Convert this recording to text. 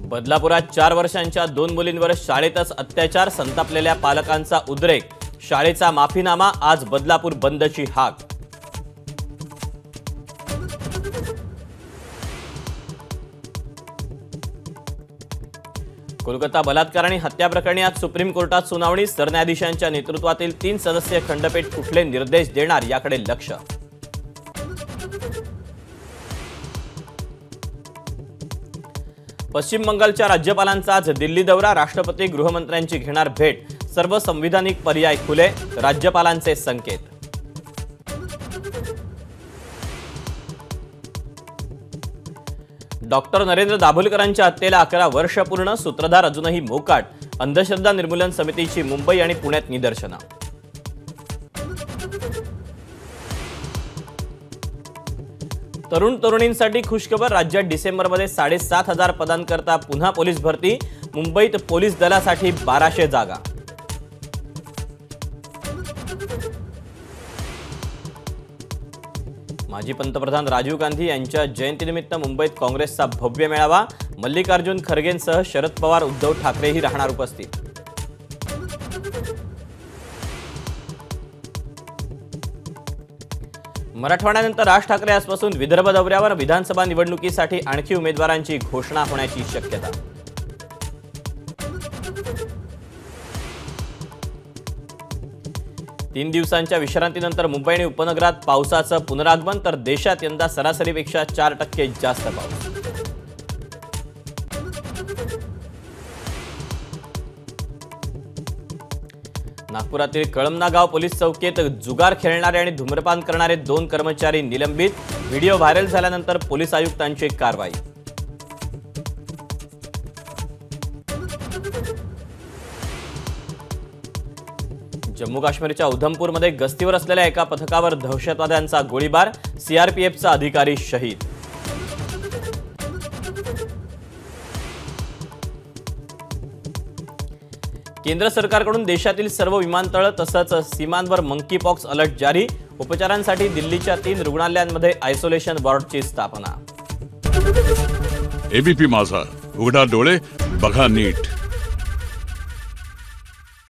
बदलापुरात 4 वर्षांच्या 2 मुलींवर शाळेतच अत्याचार, संतापलेल्या पालकांचा उद्रेक, शाळेचा माफीनामा, आज बदलापूर बंदची हाक। कोलकाता बलात्कार आणि हत्या प्रकरणी आज सुप्रीम कोर्टात सुनावणी, सरन्यायाधीशांच्या नेतृत्वातील 3 सदस्यीय खंडपीठ कुठले निर्देश देणार याकडे लक्ष। पश्चिम बंगालच्या राज्यपालांचा आज दिल्ली दौरा, राष्ट्रपती गृहमंत्र्यांची घेणार भेट, सर्व संविधानिक पर्याय खुले, राज्यपालांचे संकेत। डॉक्टर नरेंद्र दाभोलकरांच्या हत्येला 11 वर्ष पूर्ण, सूत्रधार अजूनही मोकाट, अंधश्रद्धा निर्मूलन समितीची मुंबई आणि पुण्यात निदर्शनं। तरुण तरुणींसाठी खुशखबर, राज्यात डिसेंबरमध्ये 7,500 पदांकरता पुन्हा पोलीस भरती, मुंबईत पोलीस दलासाठी 1200 जागा। माजी पंतप्रधान राजीव गांधी यांच्या जयंतीनिमित्त मुंबईत काँग्रेसचा भव्य मेळावा, मल्लिकार्जुन खरगेंसह शरद पवार, उद्धव ठाकरेही राहणार उपस्थित। मराठवाड्यानंतर राज ठाकरे आजपासून विदर्भ दौऱ्यावर, विधानसभा निवडणुकीसाठी आणखी उमेदवारांची घोषणा होण्याची शक्यता। तीन दिवसांच्या विश्रांतीनंतर मुंबई आणि उपनगरात पावसाचं पुनरागमन, तर देशात यंदा सरासरीपेक्षा 4% जास्त पाऊस। नागपुरातील कळमना गाव पोलीस चौकीत जुगार खेळणारे आणि धूम्रपान करणारे 2 कर्मचारी निलंबित, व्हिडिओ व्हायरल झाल्यानंतर पोलीस आयुक्तांची कारवाई। जम्मू काश्मीरच्या उधमपूरमध्ये गस्तीवर असलेल्या एका पथकावर दहशतवाद्यांचा गोळीबार, सीआरपीएफचा अधिकारी शहीद। केंद्र सरकारकडून देशातील सर्व विमानतळ तसंच सीमांवर मंकीपॉक्स अलर्ट जारी, उपचारांसाठी दिल्लीच्या 3 रुग्णालयांमध्ये आयसोलेशन वॉर्डची स्थापना। एबीपी माझा, उघडा डोळे बघा नीट।